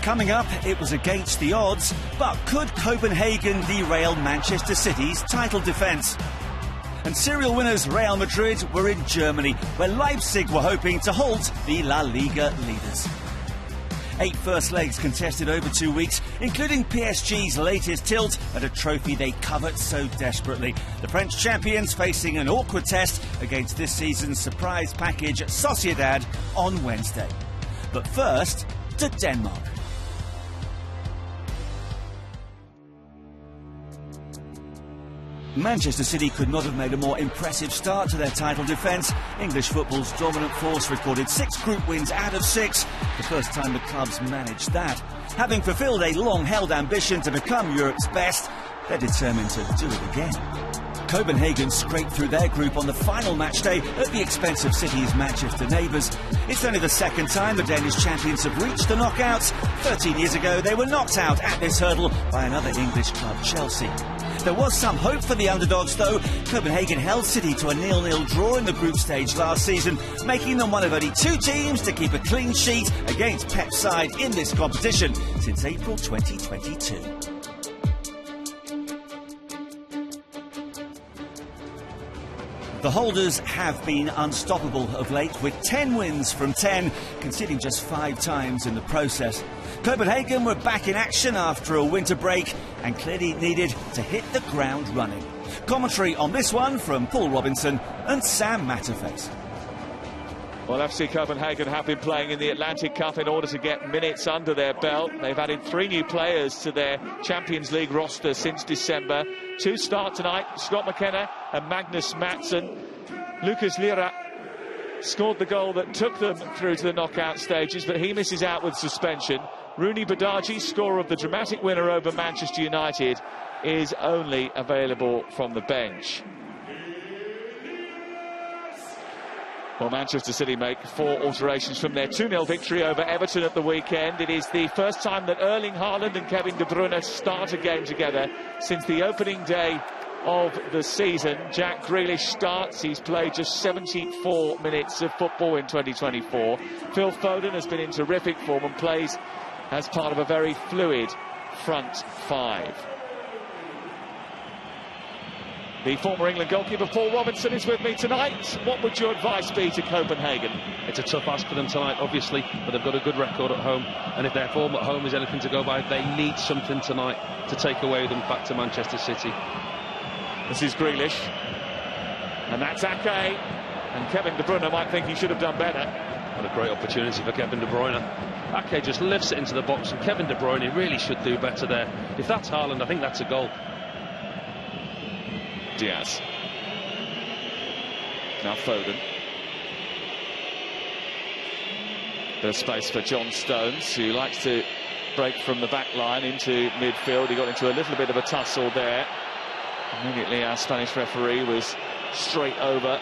Coming up, it was against the odds, but could Copenhagen derail Manchester City's title defence? And serial winners Real Madrid were in Germany, where Leipzig were hoping to halt the La Liga leaders. 8 first legs contested over 2 weeks, including PSG's latest tilt at a trophy they covet so desperately. The French champions facing an awkward test against this season's surprise package Sociedad on Wednesday. But first, to Denmark. Manchester City could not have made a more impressive start to their title defence. English football's dominant force recorded 6 group wins out of 6, the first time the clubs managed that. Having fulfilled a long-held ambition to become Europe's best, they're determined to do it again. Copenhagen scraped through their group on the final match day at the expense of City's Manchester neighbours. It's only the second time the Danish champions have reached the knockouts. 13 years ago, they were knocked out at this hurdle by another English club, Chelsea. There was some hope for the underdogs, though. Copenhagen held City to a 0-0 draw in the group stage last season, making them one of only 2 teams to keep a clean sheet against Pep's side in this competition since April 2022. The holders have been unstoppable of late, with 10 wins from 10, conceding just 5 times in the process. Copenhagen were back in action after a winter break and clearly needed to hit the ground running. Commentary on this one from Paul Robinson and Sam Matterface. Well, FC Copenhagen have been playing in the Atlantic Cup in order to get minutes under their belt. They've added 3 new players to their Champions League roster since December. 2 start tonight, Scott McKenna and Magnus Madsen. Lucas Lira scored the goal that took them through to the knockout stages, but he misses out with suspension. Rooney Badaji, scorer of the dramatic winner over Manchester United, is only available from the bench. Well, Manchester City make 4 alterations from their 2-0 victory over Everton at the weekend. It is the first time that Erling Haaland and Kevin De Bruyne start a game together since the opening day of the season. Jack Grealish starts. He's played just 74 minutes of football in 2024. Phil Foden has been in terrific form and plays as part of a very fluid front 5. The former England goalkeeper Paul Robinson is with me tonight. What would your advice be to Copenhagen? It's a tough ask for them tonight, obviously, but they've got a good record at home, and if their form at home is anything to go by, they need something tonight to take away with them back to Manchester City. This is Grealish, and that's Ake, and Kevin De Bruyne might think he should have done better. What a great opportunity for Kevin De Bruyne. Ake just lifts it into the box, and Kevin De Bruyne really should do better there. If that's Haaland, I think that's a goal. Diaz. Now Foden. There's space for John Stones, who likes to break from the back line into midfield. He got into a little bit of a tussle there. Immediately our Spanish referee was straight over.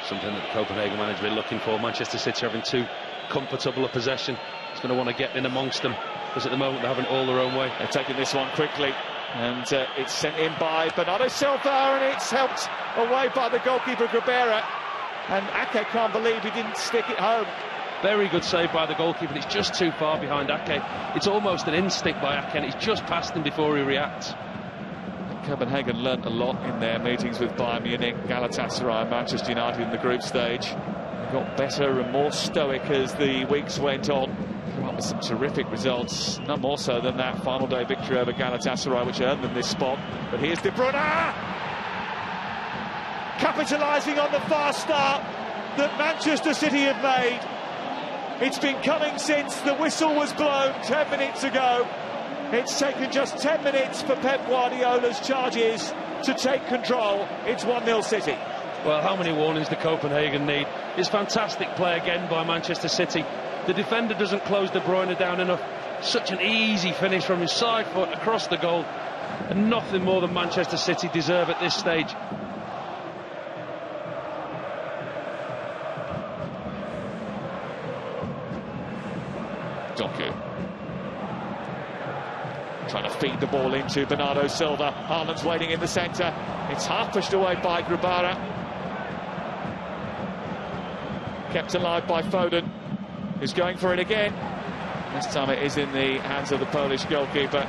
Something that the Copenhagen manager will be looking for. Manchester City having too comfortable a possession. He's going to want to get in amongst them, because at the moment they're having it all their own way. They're taking this one quickly. And it's sent in by Bernardo Silva, and it's helped away by the goalkeeper Grabera. And Ake can't believe he didn't stick it home. Very good save by the goalkeeper. It's just too far behind Ake. It's almost an instinct by Ake, and it's just past him before he reacts. Copenhagen learnt a lot in their meetings with Bayern Munich, Galatasaray and Manchester United in the group stage. They got better and more stoic as the weeks went on. Came up with some terrific results, none more so than that final day victory over Galatasaray, which earned them this spot. But here's De Bruyne, capitalising on the fast start that Manchester City have made. It's been coming since the whistle was blown 10 minutes ago. It's taken just 10 minutes for Pep Guardiola's charges to take control. It's 1-0 City. Well, how many warnings do Copenhagen need? It's fantastic play again by Manchester City. The defender doesn't close De Bruyne down enough. Such an easy finish from his side foot across the goal. And nothing more than Manchester City deserve at this stage. Doku. Trying to feed the ball into Bernardo Silva. Haaland's waiting in the centre. It's half pushed away by Grabara. Kept alive by Foden, who's going for it again. This time it is in the hands of the Polish goalkeeper.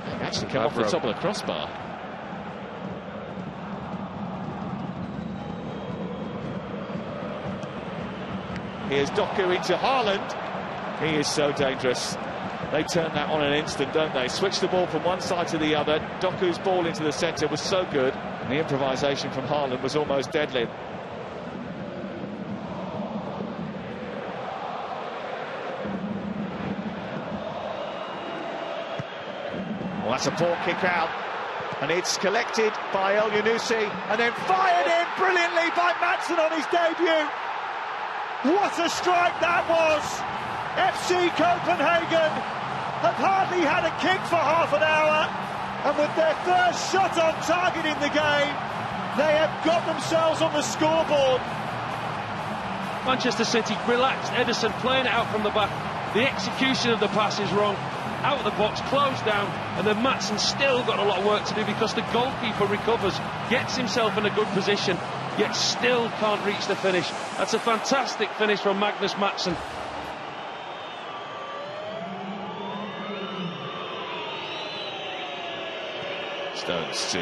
It actually come off the top of the crossbar. Here's Doku into Haaland. He is so dangerous. They turn that on an instant, don't they? Switch the ball from one side to the other. Doku's ball into the centre was so good. And the improvisation from Haaland was almost deadly. Well, that's a poor kick out. And it's collected by Elyounoussi and then fired in brilliantly by Maatsen on his debut. What a strike that was! FC Copenhagen have hardly had a kick for half an hour, and with their first shot on target in the game, they have got themselves on the scoreboard. Manchester City relaxed, Ederson playing it out from the back. The execution of the pass is wrong. Out of the box, closed down, and then Maatsen still got a lot of work to do because the goalkeeper recovers, gets himself in a good position, yet still can't reach the finish. That's a fantastic finish from Magnus Maatsen. Stones to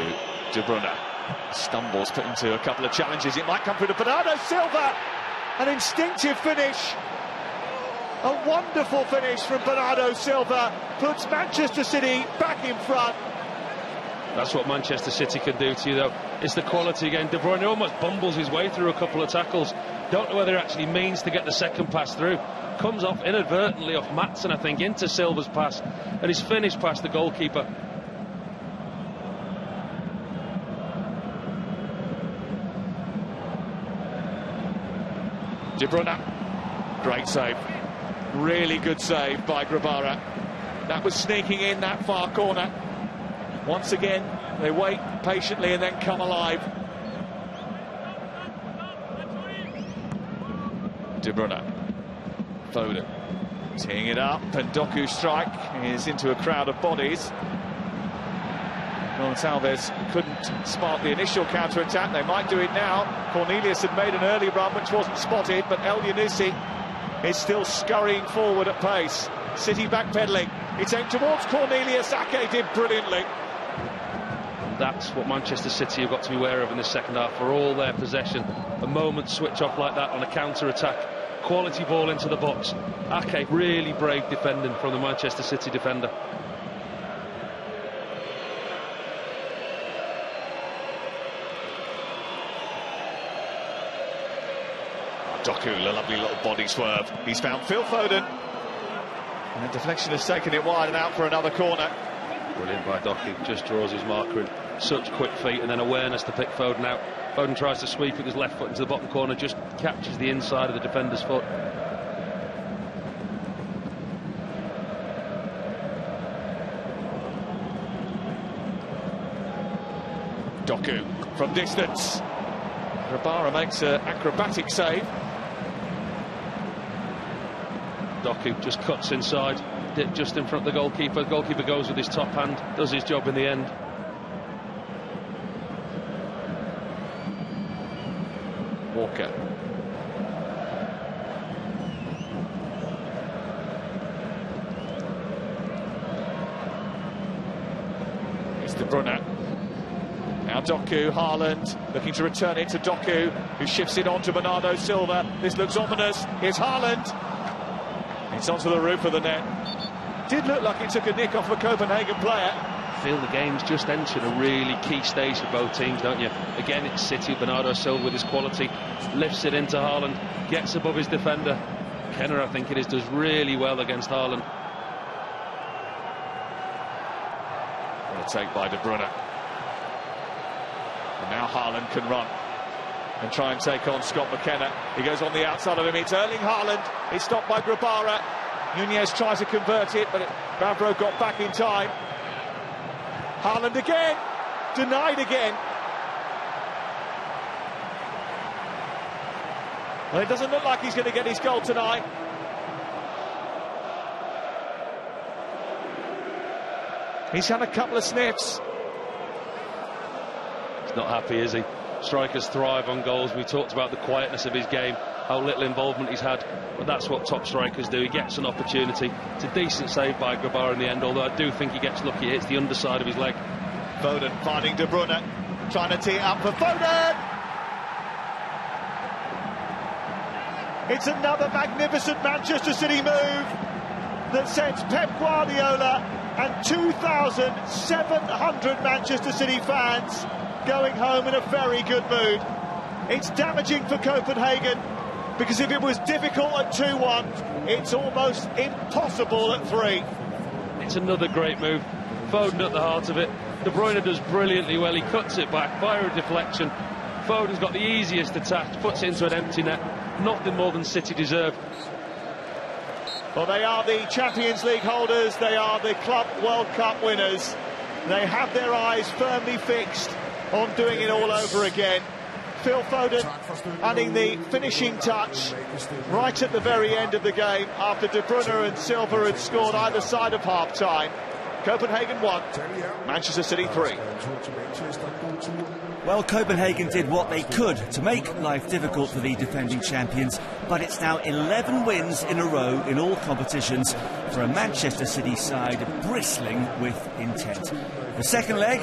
De Bruyne. Stumbles, put into a couple of challenges. It might come through to Bernardo Silva. An instinctive finish. A wonderful finish from Bernardo Silva. Puts Manchester City back in front. That's what Manchester City can do to you, though. It's the quality again. De Bruyne almost bumbles his way through a couple of tackles. Don't know whether it actually means to get the second pass through. Comes off inadvertently off Maatsen, I think, into Silva's pass. And he's finished past the goalkeeper. De Bruyne. Great save. Really good save by Grabara. That was sneaking in that far corner. Once again, they wait patiently and then come alive. De Bruyne. Foden. Teeing it up, and Doku's strike is into a crowd of bodies. Gonçalves couldn't spark the initial counter-attack. They might do it now. Cornelius had made an early run which wasn't spotted, but Elyounoussi is still scurrying forward at pace. City backpedaling. It's aimed towards Cornelius. Ake did brilliantly. That's what Manchester City have got to be aware of in the second half. For all their possession, a moment switch off like that on a counter-attack. Quality ball into the box. Ake, really brave defending from the Manchester City defender. Doku, a lovely little body swerve. He's found Phil Foden. And the deflection has taken it wide and out for another corner. Brilliant by Doku, just draws his marker in. Such quick feet and then awareness to pick Foden out. Foden tries to sweep with his left foot into the bottom corner, just catches the inside of the defender's foot. Doku from distance. Grabara makes an acrobatic save. Doku just cuts inside, just in front of the goalkeeper. The goalkeeper goes with his top hand, does his job in the end. Walker. It's De Bruyne. Now Doku, Haaland looking to return it to Doku, who shifts it on to Bernardo Silva. This looks ominous. Here's Haaland. It's onto the roof of the net. Did look like it took a nick off a Copenhagen player. I feel the game's just entered a really key stage for both teams, don't you? Again, it's City. Bernardo Silva with his quality lifts it into Haaland, gets above his defender. Kenner, I think it is, does really well against Haaland. What a take by De Bruyne. And now Haaland can run and try and take on Scott McKenna. He goes on the outside of him. It's Erling Haaland. It's stopped by Grabara. Nunez tries to convert it, but Vavro got back in time. Haaland again. Denied again. Well, it doesn't look like he's going to get his goal tonight. He's had a couple of sniffs. He's not happy, is he? strikers thrive on goals. We talked about the quietness of his game, how little involvement he's had, but that's what top strikers do. He gets an opportunity. It's a decent save by Grabara in the end, although I do think he gets lucky. It hits the underside of his leg. Foden finding De Bruyne, trying to tee it up for Foden. It's another magnificent Manchester City move that sends Pep Guardiola and 2,700 Manchester City fans going home in a very good mood. It's damaging for Copenhagen, because if it was difficult at 2-1, it's almost impossible at 3. It's another great move. Foden at the heart of it. De Bruyne does brilliantly well. He cuts it back via a deflection. Foden's got the easiest attack, puts it into an empty net. Nothing more than City deserve. Well, they are the Champions League holders, they are the Club World Cup winners. They have their eyes firmly fixed on doing it all over again. Phil Foden adding the finishing touch right at the very end of the game, after De Bruyne and Silva had scored either side of half-time. Copenhagen 1, Manchester City 3. Well, Copenhagen did what they could to make life difficult for the defending champions, but it's now 11 wins in a row in all competitions for a Manchester City side bristling with intent. The second leg